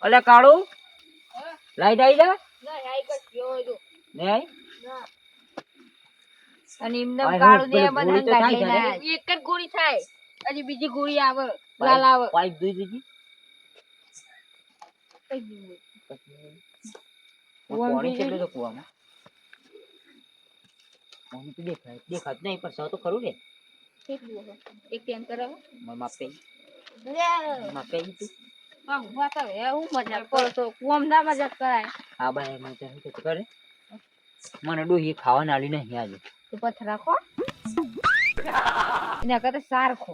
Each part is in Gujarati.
અલે કાળુ હા? લાઈટ આવી જા ના આઈ કર ગયો તો ને આઈ ના અને એમને આય કાળું પેલી ને બધા ગોળી તો ગાંઠ થાય લઈને છે આયા. એક જ ગોળી થાય હજી બીજી ગોળી આવે લાલ આવે પાઇપ દઈ દીધી કઈ દીધું. પાણી કેટલું તો કુવામાં પાણી તો દેખાત નહીં પણ સૌ તો ખરું ને કેટલું હવે? એક ટેન્કર આવે માપે લે માપે તું હા ઉભા થાવ એ હું મજાક કરો છો કુવામ ના મજાક કરાય આ બાય મને તો કરે મને ડોહી ખાવા નાલી નહીં આજે તો પછી રાખો એના કરતા સારખો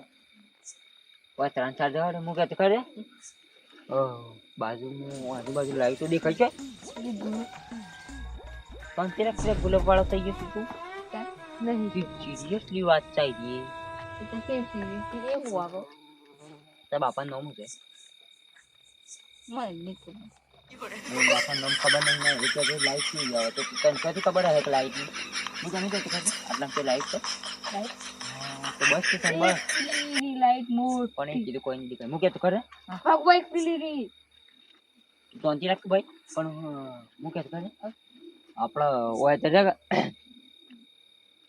કોઈ 3-4 જવાડે મુકે તો કરે આજુબાજુ લાઈટો દેખાય છે પણ તેરા ગુલાબ વાળો થઈ ગયો તું નહીં સિરિયસલી વાત ચાલી એ તો કે છે એવું આવે તારા બાપા નામ છે મને નહીં ખબર બાપા નામ ખબર નહીં એટલે કે લાઈટ નહીં આવે તો તને ક્યાંથી ખબર હે કે લાઈટ ની હું તને કહેતો ખબર આટલા તો લાઈટ છે તો બસ તો તને બસ પીલી લાઈટ મોટ પણ એ કીધું કોઈ નહીં દેખાય હું કહેતો ખરે હા ભાઈ પીલી રી શાંતિ રાખ ભાઈ પણ હું કહેતો ખરે આપણા હોય તો જગા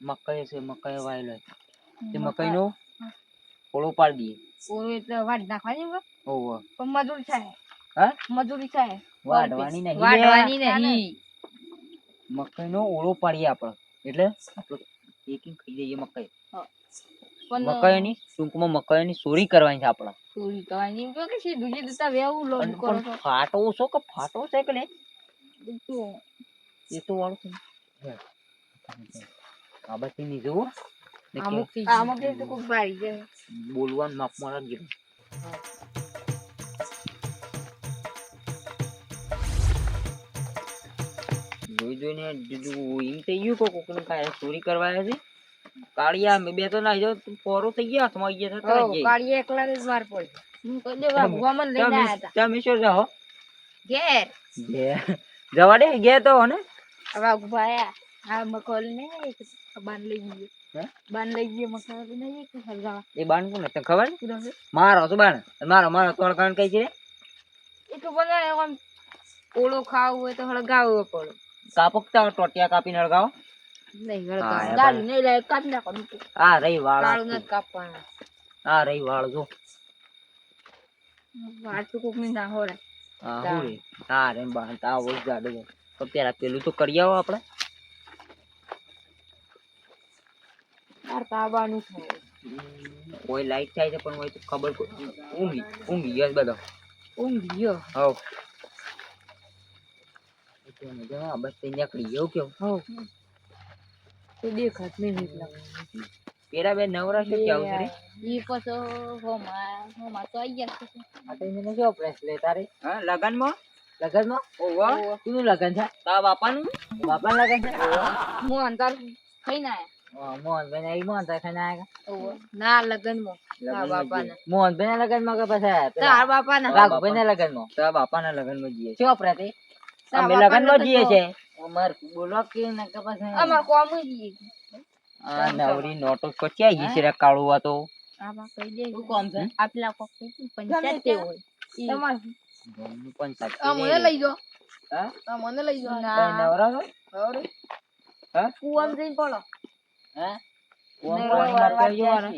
મકાઈ છે મકાઈ વાયેલો તે મકાઈનો ઓળો પાડી દઈએ ઓરો એટલે વાડ નાખવાની હવે ઓહો પણ મજૂરી થાય હા મજૂરી થાય વાઢવાની નહીં વાડવાની નહીં મકાઈનો ઓળો પાડીએ આપણે એટલે આપણે એક ખાઈ જઈએ મકાઈ પણ મકાઈની ટૂંકમાં મકાઈની ચોરી કરવાની છે આપણે ચોરી કરવાની એમ કે સીધું સીધું તા વેવું લોડ કરો છો ફાટો છો કે ફાટો છે કે લે તો એ તો વાળું છે આ બધી નહીં જોવું આમાં કે તો કોઈ બારી જાય બોલવાનું માપમાં રાખજો જોઈ જોઈને દીધું એમ થઈ ગયું કોકનું કાંઈ ચોરી કરવા આવ્યા છે કાળિયા મેં બે તો ના જાવ પોરો થઈ ગયા હાથમાં આવી ગયા હતા ઓ કાળીએ એકલા જ માર પડી હું કહી દે ભગવાન લઈને આયા હતા તમે શું જાઓ ઘેર જવા દે ગયા તો ને હવે ઉભાયા આ મકોલ ને બાન લઈ ગયો હે બાન લઈ ગયો મકોલ ને એક હલગાવા એ બાણ કોને તને ખબર કીધું મારો તો બાણ મારો તોડ કાન કઈ છે એ તો બનાવે આમ ઓળો ખાવું હોય તો હળગાવવો પડે કાપકતા ટોટિયા કાપીને હળગાવો નહીં હા, હળગાવ એ દાડી નહીં લાય કાપી નાખવાનું આ રહી વાળ કાળું નથી કાપવાના આ રહી વાળ જો વાટું કોક ની ના હોરે હા હું રે હા રે બાણ તા ઓસ જાડે છે તો પેલા પેલું તો કરી આવો આપણે તાર તાવાનું થાય કોઈ લાઈટ થાય છે પણ હોય તો ખબર ઊંઘી ગયો બધો ઊંઘ ગયો હવ મજા બસ તે નીકળી ગયો કેવું હવ તો દેખાત નહીં એટલા પેલા બે નવરા શું કેવું છે રે ઈ પછી હોમાં તો આઈ ગયા છે આ તો એને જો પ્રેસ લે તારે હા લગનમાં ઓવા કોનું લગન છે તારા બાપાનું બાપાનું લગન છે હું અંતર ખાઈને આયા મોહનભાઈ આવી મોહનભાઈ ખાઈને આવ્યા ઓવો ના લગનમાં તારા બાપાના મોહનભાઈ ના લગન માં કે પછી તારા બાપાના રાઘુભાઈ ના લગન માં તારા બાપા ના લગન માં જઈએ શું પ્રતિ અમે લગન માં જઈએ છે અમાર બોલો કે ન કે પછી અમાર કોમ જ આ નવરી નોટો ક્યાં ગઈ છે રે કાળુવા તો આમાં કહી દે શું કામ છે આપલા કોક પંચાયત તે હોય તમાર ગમનું પણ સાચું આ મને લઈ જો હા આ મને લઈ જો કઈ ના નવરા છો અરે હા કુવામ જઈને પડો હે નવરા પાણી વાળવા મારવા જવાના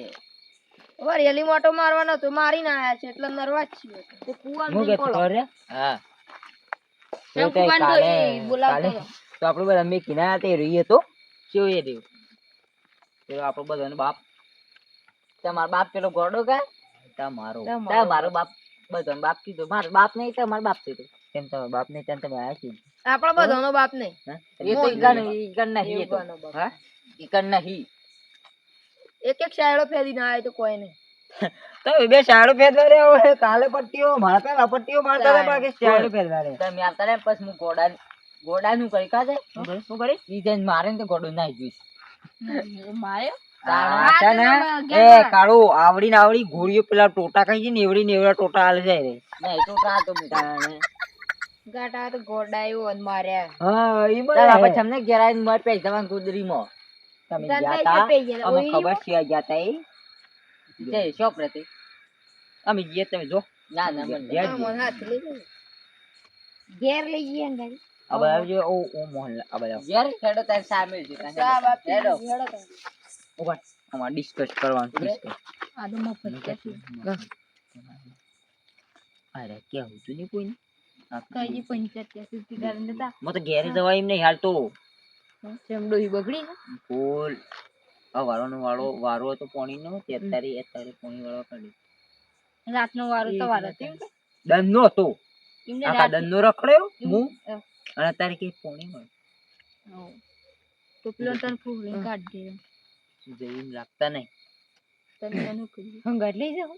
વરિયાળી મોટો મારવાનો તો મારીને આયા છે એટલે નરવા જ છીએ તે કુવામ હું જઈને કે પડો રે હા એમ તો કુવાન તો કાલે એ બોલાવતો કાલે તો આપણે બધા મેં કિના તે રહીએ તો શું એ દેવ તો આપણો બધાનો બાપ તમારો બાપ પેલો ગોડો કા તમારો બાપ બધાનો બાપ કીધો મારો બાપ નહીં તમારો બાપ કીધું તેમ તમારો બાપ નહીં તેમ તમે આયા છીએ આપણા બધાનો બાપ નહીં એ તો ઈકન નહીં એ તો હા ઈકન નહીં એક એક શાયડો ફેરી ના આવે તો કોઈ નહીં તમે બે શાળો ફેરવા રે હવે કાલે પટ્ટીઓ મારતા પટ્ટીઓ મારતા હતા બાકી શાળો ફેરવા રે તમે આવતા રે પછી હું ગોડાનું કરી કાજે શું કરી ઈ જઈને મારે ને તો ગોડું નાઈ જઈશ માયો એ કાળુ આવડી ઘોડીઓ પેલા ટોટા ખાઈ છે ને એવડી ને એવડા ટોટા હાલે જાય રે ના એ ટોટા તો ગાટા તો ગોડાયો અને માર્યા હા ઈ મને પછી અમને ઘેરાઈ માર પે જવાન કુદરીમાં તમે ગયા તા અમે ખબર છે ગયા તા એ જય શોપ રહેતી અમે ગયા તમે જો ના ના મને મને હાથ લઈ લે ઘેર લઈ જઈએ ને ગાડી. આ બધા જો ઓ મોહલ્લા આ બધા ઘેર હેડો તાર સામે જ છે. સાહેબ આપી હેડો. દીધી, હેડો તાર. ઉભા અમાર ડિસ્કસ કરવાનું discuss. આ તો મફત ક્યાંથી? અરે કેવું તું નહીં કોઈને કઈ 85 પગાર નતા. મો તો ઘેરે જવાય એમ નહીં હાલ તો સેમ ડોહી બગડી ને. ફૂલ આ વારો હતો પાણી નો અત્યારે પાણી વાળો કાઢી રાતનો વારો તો વારો હતો એમ કે? દનનો હતો એમને આખા રાત- દનનો રખડ્યો હું હા. અને અત્યારે કઈ પાણી મળે હા. તો પેલો તને ફૂલીને કાઢી દે. જઈને લાગતા નહીં તને એનું કર્યું. હંગાત લઈ જાઓ.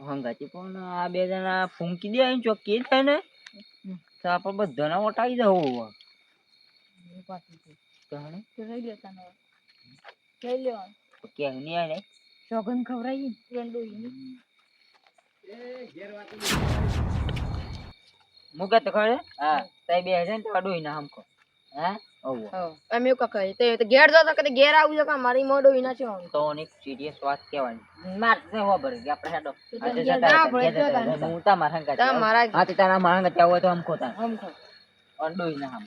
હંગાતી પણ આ બે જણા ફૂંકી દે અહીં ચોકી થાય ને તો આપણે બધાના વટાવી જવું એ પાછું છે. કહે તો લઈ લેતા ને. લઈ લેવાનું. કે નહીં આવે સોગંદ ખવડાવી ને પેલા ડોહીને. મૂકે તો ખરે હા તઈ બે હજાર તો ડોઈ ના હમકો હા ઓવો હા. એમ એવું કાંઈ કહે. તો ઘેર જાઓ તો કદી ઘેર આવું છે કે મારી મોં ડોહી ના છે આવું. તો એક સિરિયસ વાત કહેવાની માર ને ખબર કે આપણે હેડો તો તને ઘેર ના પડે તો તારે. હું તમાર હંગા તારે મારા હા તે તારા માર હંગા ત્યાં હોય તો હમકો તાર હમ ખા. ડોઈ ના હમ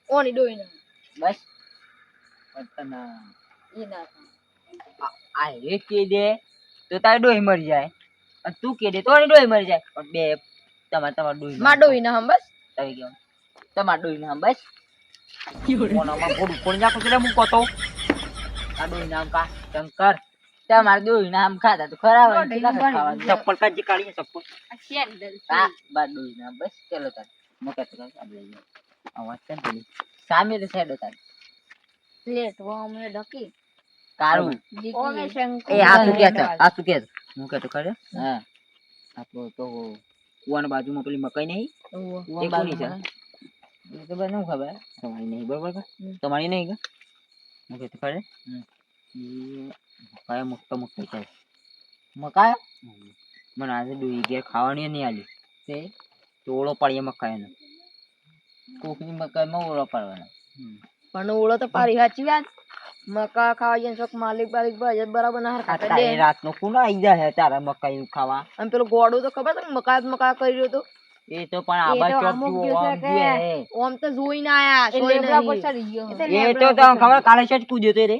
ઓની ડોહી ના. બસ પતના એ ના ખા. આ રે કે દે તો તારી ડોઈ મરી જાય અને તું કે દે તો એની ડોઈ મરી જાય પણ બે તમાર ડોઈ માર ડોહી ના હમ બસ. આવી ગયો તમાર ડોઈ ના હમ બસ કોનામાં ફોડ ફોડ નાખો એટલે મૂકો તો આ ડોઈ નામ કા શંકર તમાર ડોઈ નામ ખાતા તો ખરા હોય ડોઈ કેટલા નામ ખાવાનું ચપ્પલ કાઢી કાઢીને ચપ્પલ આ સેન્ડલ. હા બાર ડોઈ નામ બસ ચલો તાર મૂકે તો આપણે આ વાત છે ને પેલી સામે રે સાઈડ તાર પ્લેટ વો અમે ડકી. કાળું ઓમે શંકર. એ આ તું કે આ તું કે મૂકે તો ખરે હા આપણો તો કુવાન બાજુમાં પેલી મકાઈ નહીં એ કોની છે એ તો બને ખબર તમારી નહીં બરોબર કે તમારી નહીં કે મૂકે તો ખરે એ મકાઈ મોટો છે મકાઈ મને આજે દોઈ ઘેર ખાવાની નહીં આલી તે ઓળો પાડીએ મકાઈનો કોકની મકાઈમાં ઓળો પાડવાનો પણ ઓળો તો પારી સાચી વાત. મકા ખાવા જઈને શોખ માલિક બાલિક ભાઈ બરાબર ના હરખા દે. રાતનો કોણ આવી જાય તારા મકાઈ ખાવા અને પેલો ગોડો તો ખબર છે મકા કરી રહ્યો તો. એ તો પણ આબા એ તો ચોક અમુક જુઓ દિવસે આમ કે જુએ. ઓમ તો જોઈને આયા એ સોય લેબડા નહીં. પર ચડી ગયો. એ તો તને ખબર કાલે છે જ કૂદ્યો તો રે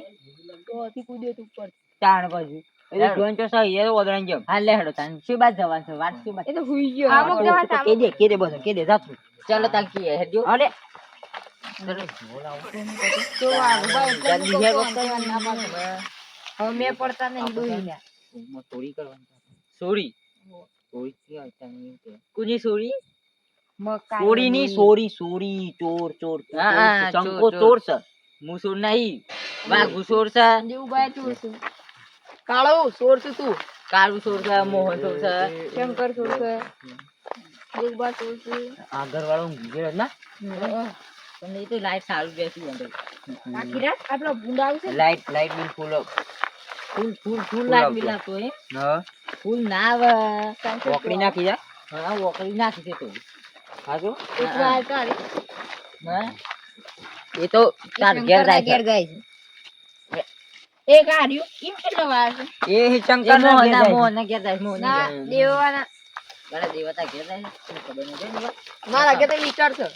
તો હતી કૂદ્યો તું ઉપર. તાણ બાજુ એ જોઈન તો સહી એ ઓદરાઈ ગયો હા લે હેડો તાન શું બાદ જવાનું છે વાત શું બાદ એ તો હુઈ ગયો. હા, અમુક તો જવા તો કે દે બધું કે દે જાતું ચાલો તાન કી હેડ્યો અરે તો આગળ જલ્દી હે વખત ના પાડે. હવે મેં પડતા નહીં ડોહીને. ચોરી કરવાની ચોરી ચોરી કે આઈતા કે કોની ચોરી મકા ચોરી ની ચોરી ચોરી ચોર ચોર હા, હા, શંકો ચોર, ચોર છે મુસુર નહીં વાઘુ સોર છે દેવું ભાઈ ચોર છું. કાળો ચોર છું તું. કાળુ સોર છે મોહન સોર છે શંકર ચોર છે. દેવબા ચોર છું. આગળ વાળો ઊંઘી ના પણ એ તો લાઈટ સારું બેસી અંદર આખી રાત આપણો ભૂંડ આવશે. લાઈટ લાઈટ બિલ ફૂલ ફૂલ ફૂલ ફૂલ ફૂલ લાઈટ આવશે. મિલાતો એ હા ફૂલ ના આવે ઓકડી નાખી જા હા વોકરી નાખી છે તો હાજો એટલું આ તારી. હા એ તો તાર ઘેર જાય છે. જાય છે. એક આર્યું એમ કેટલો વાર છે. એ એ શંકર ના મોહન ઘેર ના જાય. મોહન ના ઘેર જાય છે, મોહન ના ના ઘેર. દેવાના ઘણા દેવતા ઘેર જાય છે. શું ખબર નથી ને વાત. મારા કે તો વિચાર છે.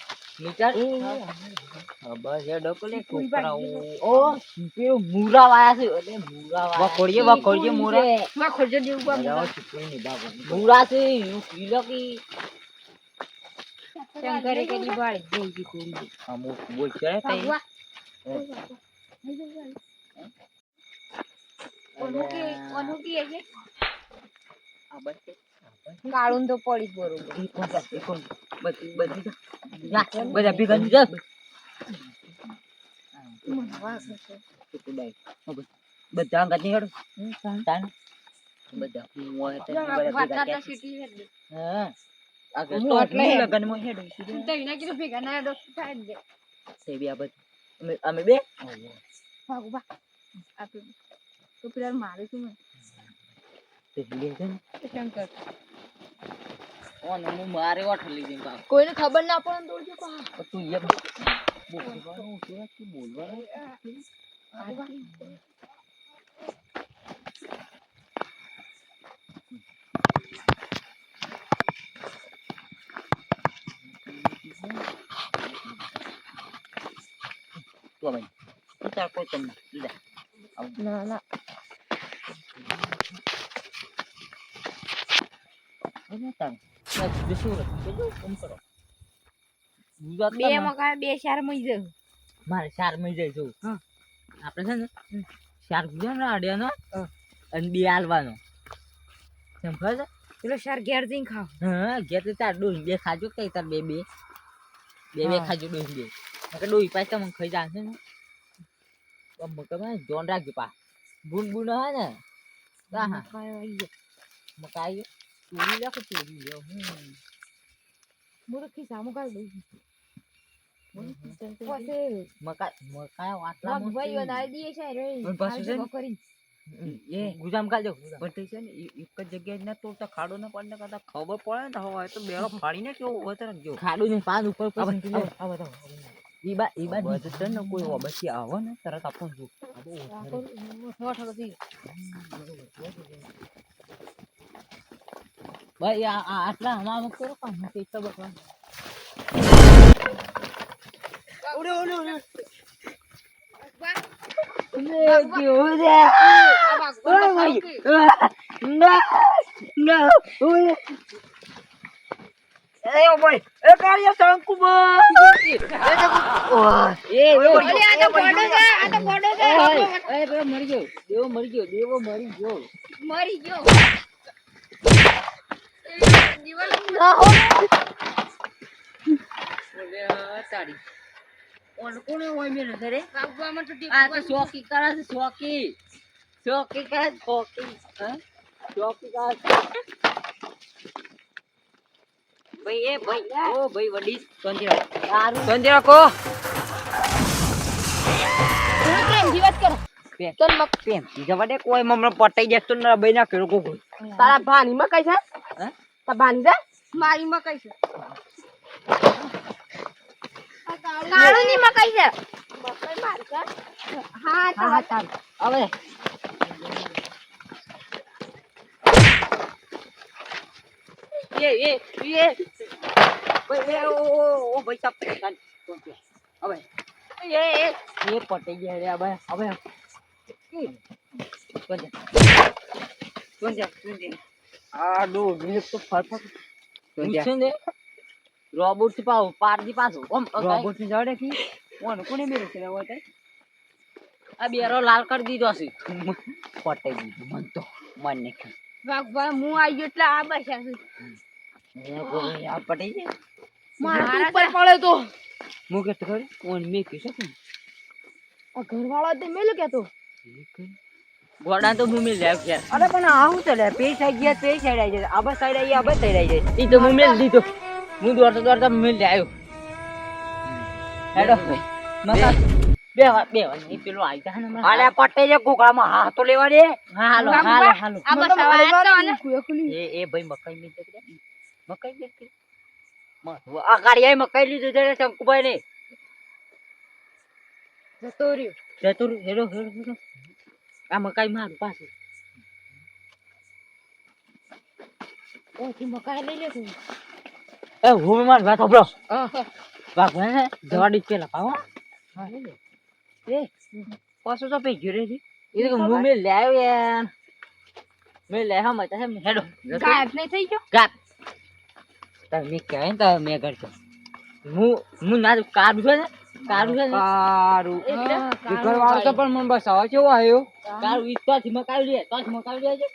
વિચાર હા, બસ એ ડોકલે છોકરાઓ ઓ પેલું મૂરા વાયા છે એટલે મૂરા વાયા વખોડીએ મોરા માં ખોજો દેવું બા બરાબર ચૂકવી ની બાબો મૂરા છે એવું કીલો કી શંકરે કરી બાળી જઈ જી કોરી. અમુક બોલ છે તઈ ભાગવા. ઓનું કી છે. આ બસ કાળું તો પડી જ બરોબર. બધા ભેગા થઈ જા. બધા અંગત ની હેડો તાન. બધા હું હોય તો વાત બધા ભેગા તો થયા. સીટી છે. હા આગળ હું તો એટલે નહીં હેડ. લગનમાં હેડો તો એના કીધું ભેગા ના દોસ્ત થાય જ. તે બી આ બધું અમે બે ભાગવા. આપણે તો પેલા મારે શું તે લે છે ને શંકર. ઓને હું મારે ઓઠ લીધી બાપ. કોઈને ખબર ના પડે ને દોડજો પા. તું એ બોલવાનું શું બોલવાનું તો ભાઈ તાર કોઈ તમને લે ના ના હવે તાર બીજું શું રહે? બીજું કેમ કરો ગુજરાત બે મકા બે ચાર મઈ જાય મારે ચાર મળી જાય જો આપણે છે ને ચાર ગુજર ને આડિયાનો અને બે હાલવાનો સમજાય છે પેલો ચાર ઘેર જઈને ખાવ હા ઘેર તો તાર ડોહી બે ખાજો કઈ તાર બે બે બે બે ખાજો ડોહી બે નકર ડોહી પાસે તમને ખાઈ જશે ને મકા જોન રાખજો પા બુન બુન હે ને હા હા મકાઈ ચોરી રાખો ચોરી લ્યો મૂર્ખી સામુ કાઢ દઉં મકા મકા વાટલા ભાઈ વધારે દીએ છે રે પણ પાછું છે ને કરી એ ગુજામ કાજો પણ તે છે ને એક જ જગ્યાએ ના તોડતા ખાડો ના પડને કરતા ખબર પડે ને તો હવે તો બેડો ફાડીને કેવો વતર જો ખાડું ને પાન ઉપર આ પછી બધા ઈ બા બધું છે ને કોઈ ઓબસી આવે ને તરત આપણ જો ભાઈ આ આટલા હમામ કરો કામ કે સબ ઓડે ઓડે ઓડે કેવું છે ના ના ઓય એ ભાઈ એ કાળિયા શંકુ મરી ગયો દેવો મરી ગયો દેવો મરી ગયો મરી ગયો તારી કોને હોય મેરે ઘરે આ તો શોકી કરે છે શોકી શોકી કરે શોકી હા શોકી કરે ભાઈ એ ભાઈ ઓ ભાઈ વડી સંજરા સારું સંજય કો જીવત કરો તન મક પેમ જવા દે કોઈ મમરો પટાઈ દેસ તો ન બઈ ના કેરો કોકો તારા ભાની માં કઈ છે હે તા ભાની છે મારી માં કઈ છે કાળુ ની માં કઈ છે મકઈ માર કે હા હા તાર હવે એ ભાઈ ઓ ભાઈ સાપ કાન હવે એ પટાઈ ગયા રે હવે હવે કોણ આ ડો વિલેપ તો ફરફર પૂછે રોબોટ થી પાવ પારજી પાછો ઓમ રોબોટ ની જાડે કી કોણ કોને મેરે છે હોય તે આ બેરો લાલ કરી દીધો છે પટાઈ દીધું મન તો મન ને વાઘવા હું આવી ગયો એટલે આ બસ્યા છે આ પટાઈ જાય મારા ઉપર પડે તો મુ કે તો ખરી કોણ મે કે છે આ ઘરવાળા તે મેલ કે તો ગોડા તો મુમે લે યાર અરે પણ આવું ચાલે પે સાઈડ ગયા તે સાઈડ આવી જાય આબા સાઈડ આવી આબા સાઈડ આવી જાય ઈ તો મુમે દીધો હું દોડતા મુમે લે આવ્યો હેડો મકા બે ની પેલો આવી જા ને હમણાં આલે પટ્ટે જે કોકળામાં હા તો લેવા દે હા હાલો હાલો હાલો આ બસ આવા ને ખુલી એ ભાઈ મકાઈ મી દે મકાઈ દે આ ગાડીએ મકાઈ લીધું છે શંકુભાઈ ને જતો રહ્યો જતું હેડો હેડો આ મકાઈ મારું પાછું ઓથી મકાઈ લઈ લે તું એ હું માર વાત સાંભળો આહા વાઘ હે જવાડી પેલા પાવો હા લે એ પાછો તો પે ઘરે છે એ તો હું મે લાવ્યો યાર મે લે હા મત હે હેડો ગાયબ નહીં થઈ ગયો ગાત તમે કહે ને તો મે ઘર છો હું ના કાઢું છે ને કારું એટલે ઘર વાળો તો પણ મને બસ આવા કેવો આવ્યો કાઢું ઈ તો મકાઈ લે તો મકાઈ લે છે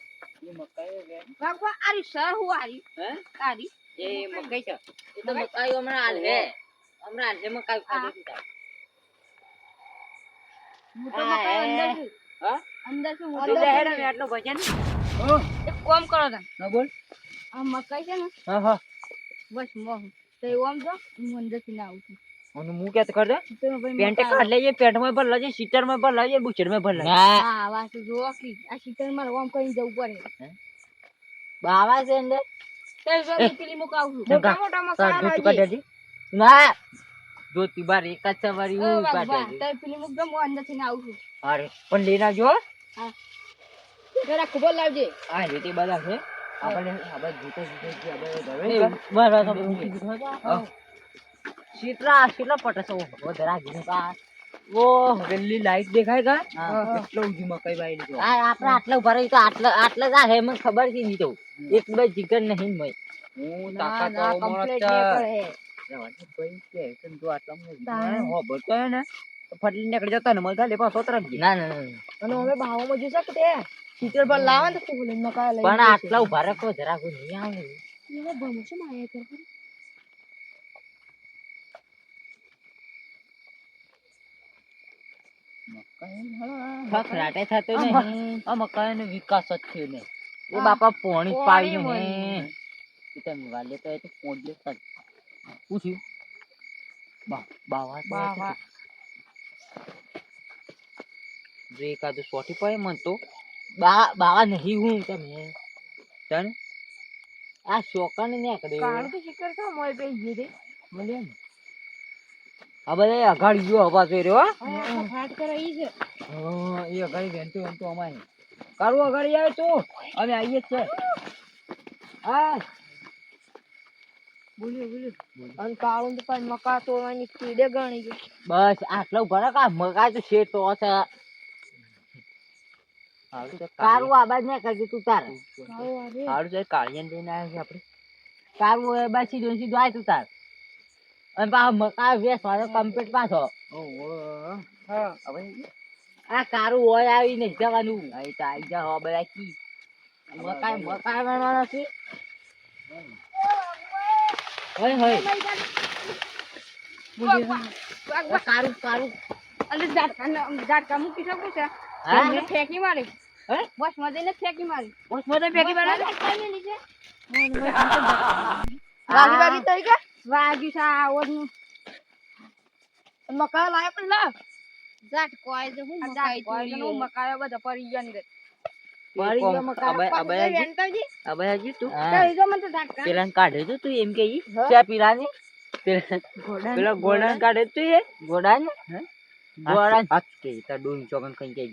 એ મકાઈ લે વાઘવા આરી સર હું આરી હે આરી એ મકાઈ છે એ તો મકાઈ હમણાં હાલ હે હમણાં હાલ મકાઈ ખાધું છે મોટો મકાઈ અંદર છે હા અંદર છે મોટો એટલે હેડો ને આટલો ભજન એક કામ કરો તમે ના બોલ આ મકાઈ છે ને હા હા બસ મોહ તો ઓમ જો હું અંદર થી ના આવું છું અને હું કે કર દે તો ભાઈ પેન્ટ કાઢ લેજે પેન્ટ માં ભર લેજે સીટર માં ભર લેજે બુચડ માં ભર લેજે ના હા વાત જો આખી આ શીતળ માં ઓમ કરીને જવું પડે બાવા છે અંદર ચાલ જો પેલી મુકાવું છું મોટા મોટા તાર મકાઈ ધોતું કાઢ દેજે ના જોતી બાર એક જ સવારી હું કાઢે તાર પેલી મુક દો હું અંદર થી ના આવું છું અરે પણ લઈ નાખજો હો. હા જરા ખબર લાવજે આ રેતી બધા છે આપણે આપણે જૂતો જૂતો આપણે બરાબર સીટલા સીટલા પટે છે વધારે આગળ ઓહ પેલી લાઈટ દેખાય કા હા. એટલો ઊંધી મકાઈ વાયેલી જો. આ આપણે આટલા ઉભા રહી તો આટલા જ આ હે મને ખબર છે નહીં તો એક બે જીગર નહીં મય હું ના તાકાત ના વાળો માણસ કમ્પ્લીટ છે. નીકળે જવાની ભાઈ કે છે ને તું આટલામાં તાણે. મને હોભળતો હોય ને તો ફટલી નીકળી જતો ને મને લે પાછો તરફ ના ના ના અને હવે ભાવમાં જોશે કે તે સીટર પર લાવે ને તો ફૂલ મકા લઈ પણ આટલા ઉભા રાખો જરાક નહીં આવે એને ભણું છે મારે કર ખખડાટે થતો આ નહીં આ મકાઈનો વિકાસ જ થયો ને એ બાપા પોણી જ પાડ્યું પોણી હે તમે વાલે તો એ તો પોણી જ પૂછ્યું બાવા બાવા. જો એકાદું સોટી પડે મન તો બાવા નહીં હું તમે તને આ શોકન ને કરે કાળું તો શિકર કા મોય પે ગઈ દે મળે ને આ બધા અગાડી ગયો હવા જોઈ રહ્યો આ ફાટ કરાઈ છે હા એ અગાડી વેનતો અમારે કારું અગાડી આવે તું અમે આવીએ જ છે હા બોલ્યો અને કાળું તો પણ મકા તોડવાની કીડે ગણી ગઈ બસ આટલો ભરે કા મગાય તો શેર તો છે કારું આબાજ ના કરજે તું તાર કાળું આવે હારું છે કાળિયાને લઈને આવ્યા છે આપણે કારું એ બસ સીધો આય તું તાર અને પાછો મકા વેસવાનો કમ્પ્લીટ પાછો હા હવે આ કારું હોય આવી નહીં જવાનું અહીં તો આવી જા હવા બધા કી મકાઈ વાળવાનો છે હોય હોય કારું અલે ઝાટકા મૂકી શકું છે હા એને ફેંકી મારી હે બસ મદઈને ફેંકી મારી બસ મને ફેંકી મારે વાગી વાગી થઈ ગયા વાગ્યું છે આવડનું મકા લાય પણ લા ઝાટકો આય છે હું મકાઈ તું મકાઈ બધા પડી ગયા ની રે પડી ગયો મકાઈ. અબે હજી તું હા. પેલાને કાઢે તો તું એમ કે ઈ ચા પીલાની પેલા ગોડાને કાઢે તો એ ગોડાને ગોડાને હાથ કે તાર ડોઈ ચોકન કઈ કે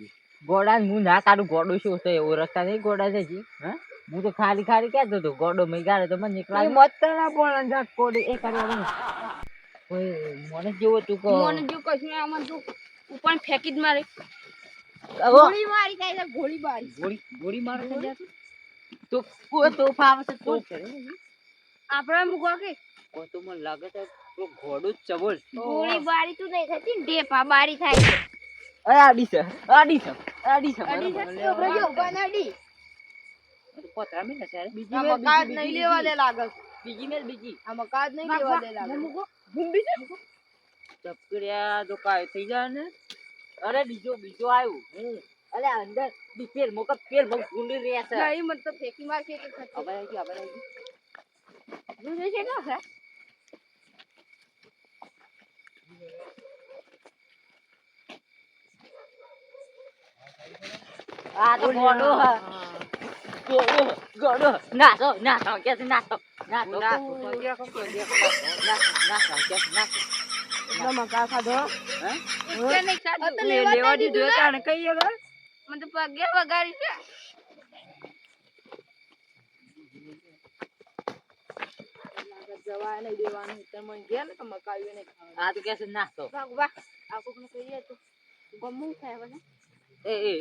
ગોડાને હું ના કાઢું ગોડો શું છે એવો રસ્તા નહીં ગોડા છે જી હે હું તો ખાલી ખાલી કહેતો હતો ગોડો મય ગાડે તો મને નીકળાય મતના પણ ઝાટકો એ કરવા મને જેવો તું કહો મને જો કશું ના આમાં તું ઉપર ફેંકી જ મારી હવે ગોળી મારી થાય છે ગોળી મારી ગોળી મારે છે જા તો કો તો ફાવે છે તો આપણે મૂકો કે ઓ તો મને લાગે છે તો ઘોડો જ ચબોલ ગોળી બારી તું નહીં થતી ઢેપા બારી થાય છે આડી છે અડી છે તો જો બનાડી પતરા મે ને સારે આ મકાજ નહીં લેવા દે લાગે બીજી મેલ બીજી આ મકાજ નહીં લેવા દે લાગે ભૂંડી છે ચપકડ્યા તો કાય થઈ જાય ને અરે બીજો આવ્યો હું અલે અંદર પેર મોક ગુંડી રહ્યા છે નહીં મત તો ફેંકી માર કે થતી હવે આવી જોજે છે ના છે આ તો ગોડો હા ગોડો નાસો કે છે નાસો મકા ખાધો હે એટલે નહીં ખાધું તો લેવા દીધું તાણે કઈ હવે મને તો પગે વગાડી છે જવા નહીં દેવાનું તમે ગયા ને તો મકાઈ નહીં ખાવાનું આ તો કે છે નાસો વાહ આ કોકને કહીએ તો ગમું થાય હવે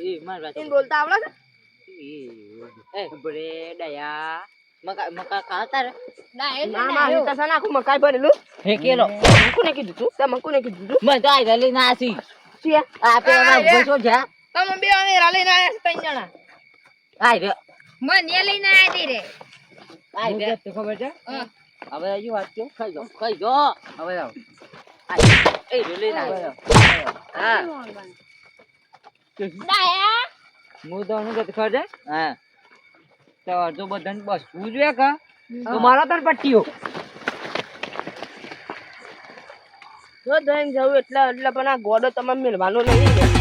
એ માર વાત એને બોલતા આવડે છે એ બરે દયા મકા ખાતા રે ના એ ના, ના ના, તો સના આખું મકાઈ ભરેલું ફેકેલો કોને કીધું તું તમે કોને કીધું તું મને તો આઈ લઈને આસી છે આ પેલા રે. બસો જા તમે બે અને રા લઈને આયા ત્રણ જણા આઈ રે મને લઈને આયા તી રે આઈ રે તો ખબર છે હા. હવે હજી વાત કે ખાઈ જો હવે આવ આઈ એ રે લઈને આઈ હા ડાયા હું તો અનુ કે ખબર છે હા તો અડધો બધાને બસવું જોઈએ કા તો મારા તર પટ્ટીઓ જો દઈને જવું એટલે પણ આ ગોડો તમારે મેળવાનો નહીં